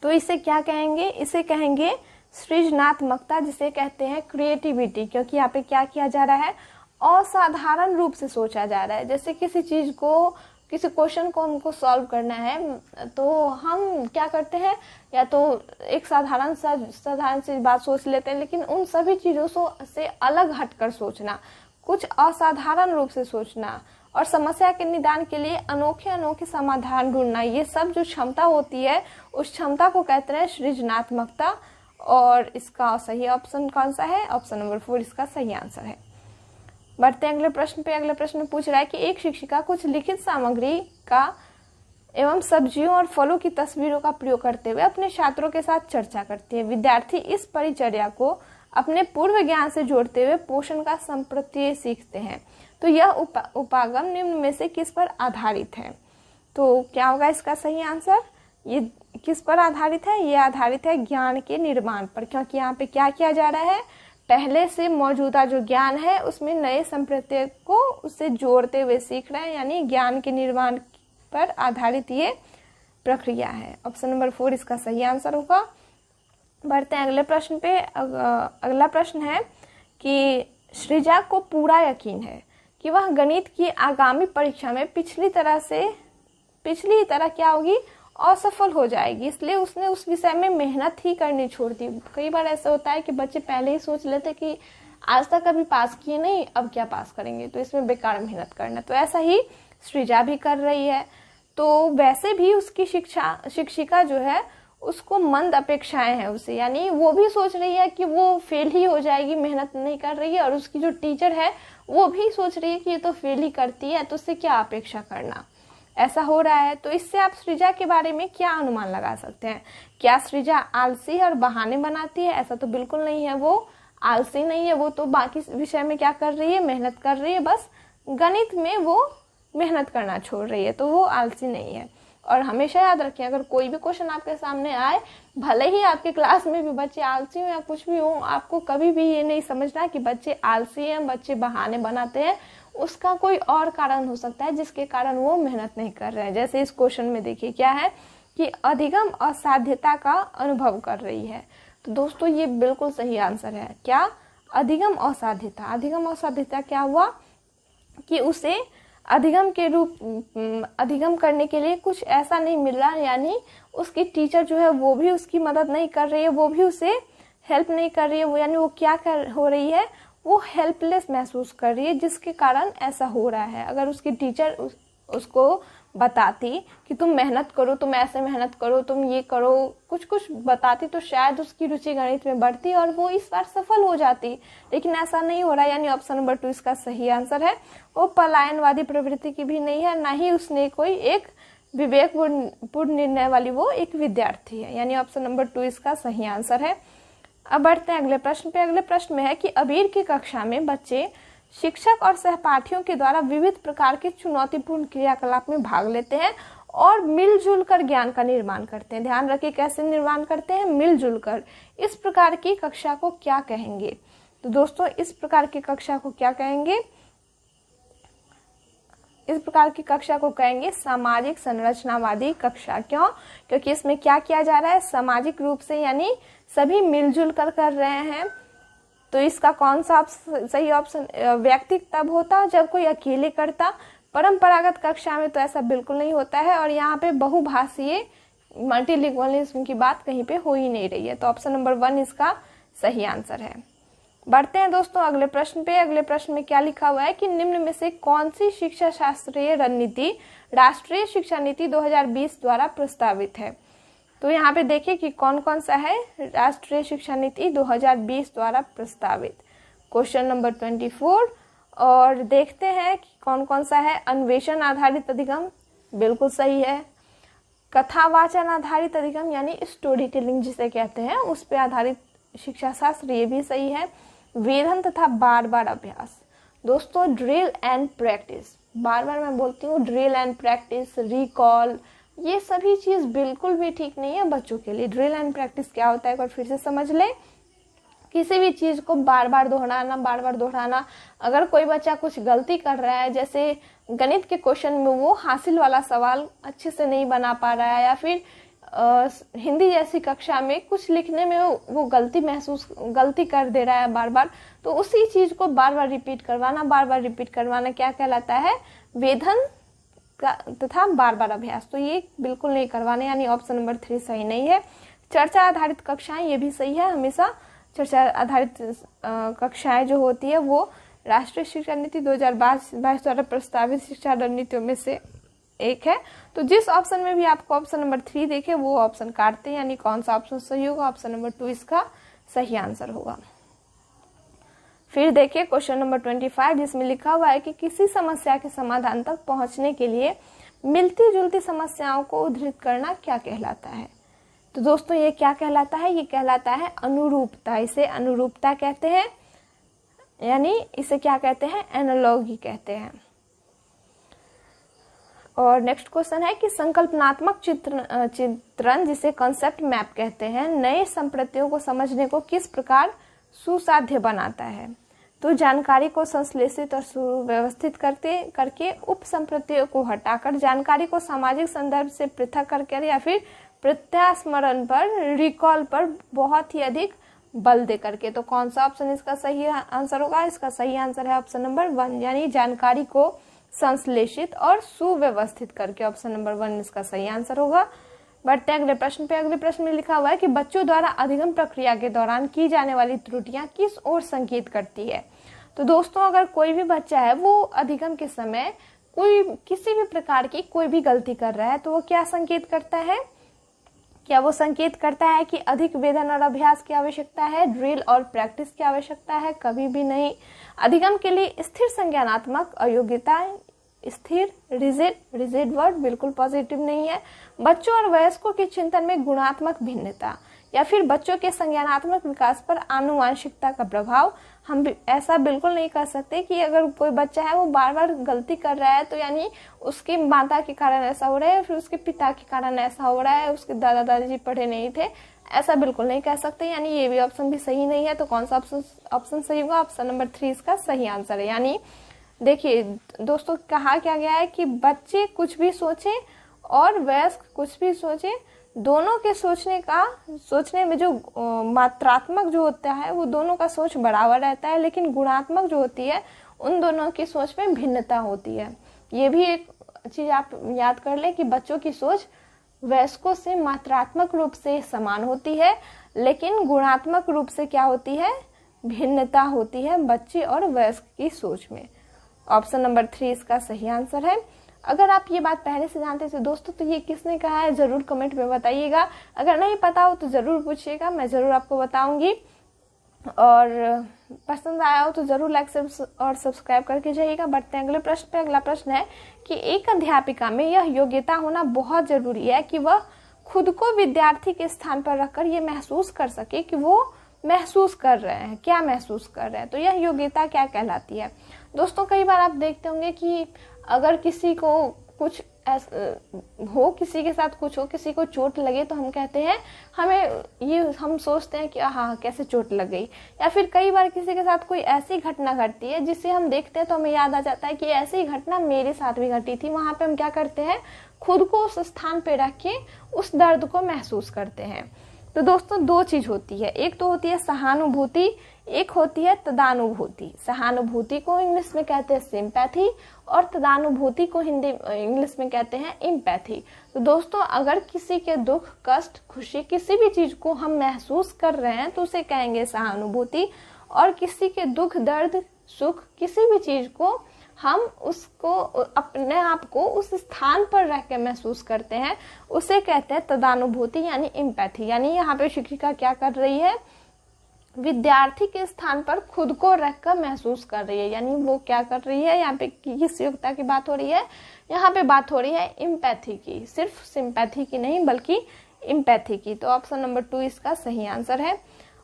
तो इसे क्या कहेंगे? इसे कहेंगे सृजनात्मकता, जिसे कहते हैं क्रिएटिविटी। क्योंकि यहाँ पे क्या किया जा रहा है? असाधारण रूप से सोचा जा रहा है। जैसे किसी चीज को, किसी क्वेश्चन को हमको सॉल्व करना है, तो हम क्या करते हैं? या तो एक साधारण सी बात सोच लेते हैं, लेकिन उन सभी चीजों से अलग हटकर सोचना, कुछ असाधारण रूप से सोचना और समस्या के निदान के लिए अनोखे समाधान ढूंढना, ये सब जो क्षमता होती है उस क्षमता को कहते हैं सृजनात्मकता। और इसका सही ऑप्शन कौन सा है? ऑप्शन नंबर 4 इसका सही आंसर है। बढ़ते हैं अगले प्रश्न पे। अगले प्रश्न में पूछ रहा है कि एक शिक्षिका कुछ लिखित सामग्री का एवं सब्जियों और फलों की तस्वीरों का प्रयोग करते हुए अपने छात्रों के साथ चर्चा करती है। विद्यार्थी इस परिचर्या को अपने पूर्व ज्ञान से जोड़ते हुए पोषण का संप्रत्यय सीखते हैं। तो यह उपागम निम्न में से किस पर आधारित है? तो क्या होगा इसका सही आंसर? ये किस पर आधारित है? ये आधारित है ज्ञान के निर्माण पर। क्योंकि यहाँ पे क्या किया जा रहा है? पहले से मौजूदा जो ज्ञान है उसमें नए संप्रत्यय को उससे जोड़ते हुए सीख रहे हैं, यानी ज्ञान के निर्माण पर आधारित ये प्रक्रिया है। ऑप्शन नंबर 4 इसका सही आंसर होगा। बढ़ते हैं अगले प्रश्न पे। अगला प्रश्न है कि सृजा को पूरा यकीन है कि वह गणित की आगामी परीक्षा में पिछली तरह क्या होगी? असफल हो जाएगी, इसलिए उसने उस विषय में मेहनत ही करनी छोड़ दी। कई बार ऐसा होता है कि बच्चे पहले ही सोच लेते कि आज तक कभी पास किए नहीं, अब क्या पास करेंगे, तो इसमें बेकार मेहनत करना। तो ऐसा ही सृजा भी कर रही है। तो वैसे भी उसकी शिक्षिका जो है उसको मंद अपेक्षाएं हैं उसे, यानी वो भी सोच रही है कि वो फेल ही हो जाएगी, मेहनत नहीं कर रही है, और उसकी जो टीचर है वो भी सोच रही है कि ये तो फेल ही करती है, तो उससे क्या अपेक्षा करना। ऐसा हो रहा है। तो इससे आप सृजा के बारे में क्या अनुमान लगा सकते हैं? क्या सृजा आलसी और बहाने बनाती है? ऐसा तो बिल्कुल नहीं है, वो आलसी नहीं है, वो तो बाकी विषय में क्या कर रही है? मेहनत कर रही है, बस गणित में वो मेहनत करना छोड़ रही है, तो वो आलसी नहीं है। और हमेशा याद रखें, अगर कोई भी क्वेश्चन आपके सामने आए, भले ही आपके क्लास में भी बच्चे आलसी हो या कुछ भी हो, आपको कभी भी ये नहीं समझना कि बच्चे आलसी हैं, बच्चे बहाने बनाते हैं। उसका कोई और कारण हो सकता है जिसके कारण वो मेहनत नहीं कर रहे हैं। जैसे इस क्वेश्चन में देखिए क्या है कि अधिगम असाध्यता का अनुभव कर रही है। तो दोस्तों ये बिल्कुल सही आंसर है। क्या? अधिगम असाध्यता। अधिगम असाध्यता क्या हुआ कि उसे अधिगम करने के लिए कुछ ऐसा नहीं मिल रहा, यानी उसकी टीचर जो है वो भी उसकी मदद नहीं कर रही है, वो भी उसे हेल्प नहीं कर रही है, वो यानी वो क्या हो रही है, वो हेल्पलेस महसूस कर रही है, जिसके कारण ऐसा हो रहा है। अगर उसकी टीचर उसको बताती कि तुम मेहनत करो, तुम ऐसे मेहनत करो, तुम ये करो, कुछ कुछ बताती, तो शायद उसकी रुचि गणित में बढ़ती और वो इस बार सफल हो जाती, लेकिन ऐसा नहीं हो रहा। यानी ऑप्शन नंबर 2 इसका सही आंसर है। वो पलायनवादी प्रवृत्ति की भी नहीं है, ना ही उसने कोई एक विवेकपूर्ण निर्णय वाली वो एक विद्यार्थी है, यानी ऑप्शन नंबर 2 इसका सही आंसर है। अब बढ़ते हैं अगले प्रश्न पे। अगले प्रश्न में है कि अबीर की कक्षा में बच्चे शिक्षक और सहपाठियों के द्वारा विविध प्रकार के चुनौतीपूर्ण क्रियाकलाप में भाग लेते हैं और मिलजुल कर ज्ञान का निर्माण करते हैं। ध्यान रखिए कैसे निर्माण करते हैं, मिलजुल कर। इस प्रकार की कक्षा को क्या कहेंगे? तो दोस्तों इस प्रकार की कक्षा को क्या कहेंगे? इस प्रकार की कक्षा को कहेंगे सामाजिक संरचनावादी कक्षा। क्यों? क्योंकि इसमें क्या किया जा रहा है, सामाजिक रूप से, यानी सभी मिलजुल कर रहे हैं। तो इसका कौन सा सही ऑप्शन? व्यक्ति तब होता जब कोई अकेले करता। परंपरागत कक्षा में तो ऐसा बिल्कुल नहीं होता है, और यहाँ पे बहुभाषीय मल्टीलिंगुअलिज्म की बात कहीं पे हो ही नहीं रही है। तो ऑप्शन नंबर 1 इसका सही आंसर है। बढ़ते हैं दोस्तों अगले प्रश्न पे। अगले प्रश्न में क्या लिखा हुआ है कि निम्न में से कौन सी शिक्षा शास्त्रीय रणनीति राष्ट्रीय शिक्षा नीति 2020 द्वारा प्रस्तावित है? तो यहाँ पे देखिए कि कौन कौन सा है राष्ट्रीय शिक्षा नीति 2020 द्वारा प्रस्तावित। क्वेश्चन नंबर 24, और देखते हैं कि कौन कौन सा है। अन्वेषण आधारित अधिगम, बिल्कुल सही है। कथावाचन आधारित अधिगम यानी स्टोरी टेलिंग जिसे कहते हैं, उस पे आधारित शिक्षा शास्त्र, ये भी सही है। वेधन तथा बार बार अभ्यास। दोस्तों ड्रिल एंड प्रैक्टिस, बार बार मैं बोलती हूँ, ड्रिल एंड प्रैक्टिस, रिकॉल, ये सभी चीज बिल्कुल भी ठीक नहीं है बच्चों के लिए। ड्रिल एंड प्रैक्टिस क्या होता है एक बार फिर से समझ लें। किसी भी चीज को बार बार दोहराना। अगर कोई बच्चा कुछ गलती कर रहा है, जैसे गणित के क्वेश्चन में वो हासिल वाला सवाल अच्छे से नहीं बना पा रहा है, या फिर हिंदी जैसी कक्षा में कुछ लिखने में वो गलती कर दे रहा है बार बार, तो उसी चीज को बार बार रिपीट करवाना क्या कहलाता है? वेधन तथा बार बार अभ्यास। तो ये बिल्कुल नहीं करवाने, यानी ऑप्शन नंबर 3 सही नहीं है। चर्चा आधारित कक्षाएं, ये भी सही है। हमेशा चर्चा आधारित कक्षाएं जो होती है वो राष्ट्रीय शिक्षा नीति 2022 द्वारा प्रस्तावित शिक्षा रणनीतियों में से एक है। तो जिस ऑप्शन में भी आपको ऑप्शन नंबर 3 देखे वो ऑप्शन काटते हैं, यानी कौन सा ऑप्शन सही होगा? ऑप्शन नंबर 2 इसका सही आंसर होगा। फिर देखिए क्वेश्चन नंबर 25, जिसमें लिखा हुआ है कि किसी समस्या के समाधान तक पहुंचने के लिए मिलती जुलती समस्याओं को उद्धृत करना क्या कहलाता है? तो दोस्तों ये क्या कहलाता है? ये कहलाता है अनुरूपता। इसे अनुरूपता कहते हैं, यानी इसे क्या कहते हैं? एनालॉगी कहते हैं। और नेक्स्ट क्वेश्चन है कि संकल्पनात्मक चित्रण जिसे कॉन्सेप्ट मैप कहते हैं, नए संप्रतियों को समझने को किस प्रकार सुसाध्य बनाता है? तो जानकारी को संश्लेषित और सुव्यवस्थित करके उप संप्रतियों को हटाकर जानकारी को सामाजिक संदर्भ से पृथक करके, या फिर प्रत्यास्मरण पर, रिकॉल पर बहुत ही अधिक बल दे करके। तो कौन सा ऑप्शन इसका सही आंसर होगा? इसका सही आंसर है ऑप्शन नंबर 1, यानी जानकारी को संश्लेषित और सुव्यवस्थित करके। ऑप्शन नंबर 1 इसका सही आंसर होगा। बढ़ते हैं अगले प्रश्न पे। अगले प्रश्न में लिखा हुआ है कि बच्चों द्वारा अधिगम प्रक्रिया के दौरान की जाने वाली त्रुटियां किस ओर संकेत करती है? तो दोस्तों अगर कोई भी बच्चा है वो अधिगम के समय किसी भी प्रकार की कोई भी गलती कर रहा है, तो वो क्या संकेत करता है? क्या वो संकेत करता है कि अधिक वेधन और अभ्यास की आवश्यकता है, ड्रिल और प्रैक्टिस की आवश्यकता है? कभी भी नहीं। अधिगम के लिए स्थिर संज्ञानात्मक अयोग्यता, स्थिर, रिजिड वर्ड बिल्कुल पॉजिटिव नहीं है। बच्चों और वयस्कों के चिंतन में गुणात्मक भिन्नता, या फिर बच्चों के संज्ञानात्मक विकास पर आनुवांशिकता का प्रभाव। हम ऐसा बिल्कुल नहीं कर सकते कि अगर कोई बच्चा है वो बार बार गलती कर रहा है तो यानी उसकी माता के कारण ऐसा हो रहा है, फिर उसके पिता के कारण ऐसा हो रहा है, उसके दादा दादी पढ़े नहीं थे, ऐसा बिल्कुल नहीं कह सकते। यानी ये भी ऑप्शन भी सही नहीं है। तो कौन सा ऑप्शन सही होगा? ऑप्शन नंबर 3 इसका सही आंसर है। यानी देखिए दोस्तों, कहा क्या गया है कि बच्चे कुछ भी सोचें और वयस्क कुछ भी सोचे, दोनों के सोचने में जो मात्रात्मक जो होता है वो दोनों का सोच बराबर रहता है, लेकिन गुणात्मक जो होती है उन दोनों की सोच में भिन्नता होती है। ये भी एक चीज आप याद कर लें कि बच्चों की सोच वयस्कों से मात्रात्मक रूप से समान होती है, लेकिन गुणात्मक रूप से क्या होती है, भिन्नता होती है बच्चे और वयस्क की सोच में। ऑप्शन नंबर 3 इसका सही आंसर है। अगर आप ये बात पहले से जानते थे दोस्तों तो ये किसने कहा है जरूर कमेंट में बताइएगा। अगर नहीं पता हो तो जरूर पूछिएगा, मैं जरूर आपको बताऊंगी। और पसंद आया हो तो जरूर लाइक और सब्सक्राइब करके जाइएगा। बढ़ते हैं अगले प्रश्न पे। अगला प्रश्न है कि एक अध्यापिका में यह योग्यता होना बहुत जरूरी है कि वह खुद को विद्यार्थी के स्थान पर रखकर ये महसूस कर सके कि वो महसूस कर रहे हैं, क्या महसूस कर रहे हैं। तो यह योग्यता क्या कहलाती है दोस्तों? कई बार आप देखते होंगे कि अगर किसी को कुछ हो, किसी के साथ कुछ हो, किसी को चोट लगे तो हम कहते हैं हम सोचते हैं कि हाँ कैसे चोट लग गई। या फिर कई बार किसी के साथ कोई ऐसी घटना घटती है जिससे हम देखते हैं तो हमें याद आ जाता है कि ऐसी घटना मेरे साथ भी घटी थी। वहां पे हम क्या करते हैं, खुद को उस स्थान पे रख के उस दर्द को महसूस करते हैं। तो दोस्तों दो चीज होती है, एक तो होती है सहानुभूति, एक होती है तदानुभूति। सहानुभूति को इंग्लिश में कहते हैं सिंपैथी और तदानुभूति को इंग्लिश में कहते हैं इम्पैथी। तो दोस्तों अगर किसी के दुख, कष्ट, खुशी, किसी भी चीज को हम महसूस कर रहे हैं तो उसे कहेंगे सहानुभूति। और किसी के दुख, दर्द, सुख, किसी भी चीज को हम उसको अपने आप को उस स्थान पर रह के महसूस करते हैं, उसे कहते हैं तदानुभूति यानी इम्पैथी। यानी यहाँ पे शिक्षिका क्या कर रही है, विद्यार्थी के स्थान पर खुद को रखकर महसूस कर रही है। यानी वो क्या कर रही है, यहाँ पे किस योग्यता की बात हो रही है, यहाँ पे बात हो रही है इम्पैथी की, सिर्फ सिंपैथी की नहीं बल्कि इम्पैथी की। तो ऑप्शन नंबर 2 इसका सही आंसर है।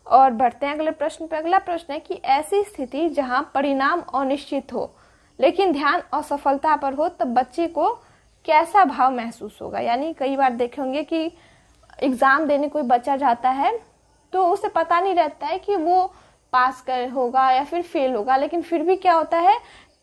और बढ़ते हैं अगले प्रश्न पे। अगला प्रश्न है कि ऐसी स्थिति जहां परिणाम अनिश्चित हो लेकिन ध्यान असफलता पर हो तब बच्चे को कैसा भाव महसूस होगा। यानी कई बार देखे होंगे कि एग्जाम देने कोई बच्चा जाता है तो उसे पता नहीं रहता है कि वो पास होगा या फिर फेल होगा, लेकिन फिर भी क्या होता है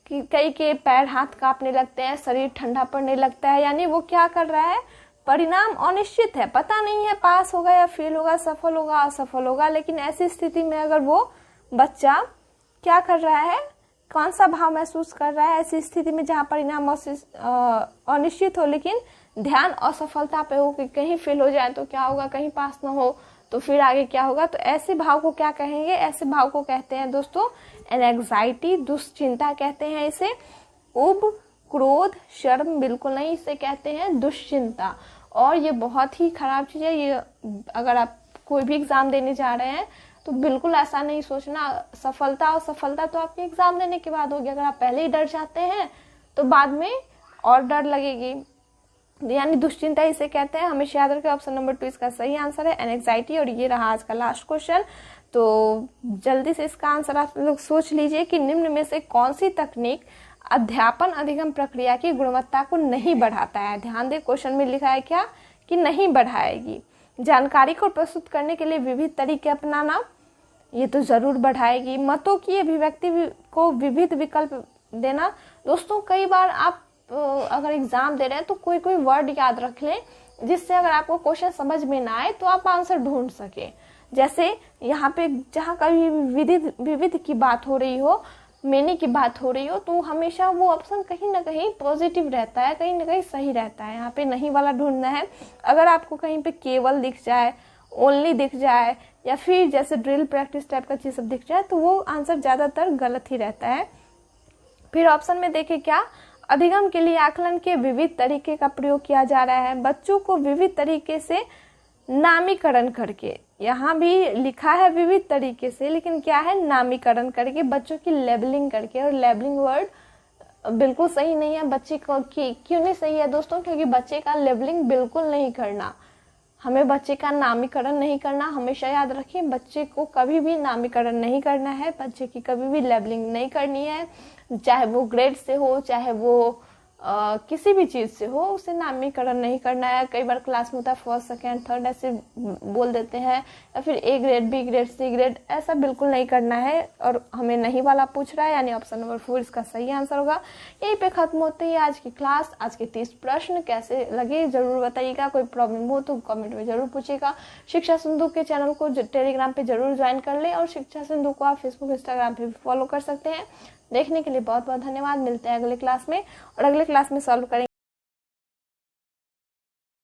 कि कई के पैर हाथ कांपने लगते हैं, शरीर ठंडा पड़ने लगता है। यानी वो क्या कर रहा है, परिणाम अनिश्चित है, पता नहीं है पास होगा या फेल होगा, सफल होगा असफल होगा। लेकिन ऐसी स्थिति में अगर वो बच्चा क्या कर रहा है, कौन सा भाव महसूस कर रहा है ऐसी स्थिति में जहाँ परिणाम अनिश्चित हो लेकिन ध्यान असफलता पे हो कि कहीं फेल हो जाए तो क्या होगा, कहीं पास ना हो तो फिर आगे क्या होगा। तो ऐसे भाव को क्या कहेंगे, ऐसे भाव को कहते हैं दोस्तों एंग्जाइटी, दुश्चिंता कहते हैं इसे। उब, क्रोध, शर्म बिल्कुल नहीं, इसे कहते हैं दुश्चिंता। और ये बहुत ही खराब चीज है। ये अगर आप कोई भी एग्जाम देने जा रहे हैं तो बिल्कुल ऐसा नहीं सोचना, सफलता और सफलता तो आपके एग्जाम देने के बाद होगी। अगर आप पहले ही डर जाते हैं तो बाद में और डर लगेगी। यानी दुश्चिंता इसे कहते हैं, हमेशा याद रखें। ऑप्शन नंबर 2 इसका सही आंसर है एंग्जाइटी। और ये रहा आज का लास्ट क्वेश्चन। तो जल्दी से इसका आंसर आप लोग सोच लीजिए कि निम्न में से कौन सी तकनीक अध्यापन अधिगम प्रक्रिया की गुणवत्ता को नहीं बढ़ाता है। ध्यान दें क्वेश्चन में लिखा है क्या कि नहीं बढ़ाएगी। जानकारी को प्रस्तुत करने के लिए विविध तरीके अपनाना, ये तो जरूर बढ़ाएगी। मतों की अभिव्यक्ति को विविध विकल्प देना। दोस्तों कई बार आप अगर एग्जाम दे रहे हैं तो कोई कोई वर्ड याद रख लें जिससे अगर आपको क्वेश्चन समझ में ना आए तो आप आंसर ढूंढ सके। जैसे यहाँ पे जहाँ कभी विविध की बात हो रही हो, मेनी की बात हो रही हो, तो हमेशा वो ऑप्शन कहीं ना कहीं पॉजिटिव रहता है, कहीं ना कहीं सही रहता है। यहाँ पे नहीं वाला ढूंढना है। अगर आपको कहीं पे केवल दिख जाए, ओनली दिख जाए या फिर जैसे ड्रिल प्रैक्टिस टाइप का चीज सब दिख जाए तो वो आंसर ज्यादातर गलत ही रहता है। फिर ऑप्शन में देखें क्या, अधिगम के लिए आकलन के विविध तरीके का प्रयोग किया जा रहा है। बच्चों को विविध तरीके से नामीकरण करके, यहाँ भी लिखा है विविध तरीके से लेकिन क्या है, नामीकरण करके, बच्चों की लेबलिंग करके। और लेबलिंग वर्ड बिल्कुल सही नहीं है। बच्चे को क्यों नहीं सही है दोस्तों, क्योंकि बच्चे का लेबलिंग बिल्कुल नहीं करना, हमें बच्चे का नामीकरण नहीं करना। हमेशा याद रखें बच्चे को कभी भी नामीकरण नहीं करना है, बच्चे की कभी भी लेबलिंग नहीं करनी है, चाहे वो ग्रेड से हो, चाहे वो किसी भी चीज़ से हो उसे नामीकरण नहीं करना है। कई बार क्लास में होता है फर्स्ट सेकेंड थर्ड ऐसे बोल देते हैं, या फिर A grade B grade C grade, ऐसा बिल्कुल नहीं करना है। और हमें नहीं वाला पूछ रहा है, यानी ऑप्शन नंबर 4 इसका सही आंसर होगा। यहीं पे खत्म होती है आज की क्लास। आज के 30 प्रश्न कैसे लगे जरूर बताइएगा। कोई प्रॉब्लम हो तो कमेंट में जरूर पूछिएगा। शिक्षा सिंधु के चैनल को टेलीग्राम पे जरूर ज्वाइन कर ले, और शिक्षा सिंधु को आप फेसबुक इंस्टाग्राम पे भी फॉलो कर सकते हैं। देखने के लिए बहुत बहुत धन्यवाद। मिलते हैं अगले क्लास में, और अगले क्लास में सॉल्व करेंगे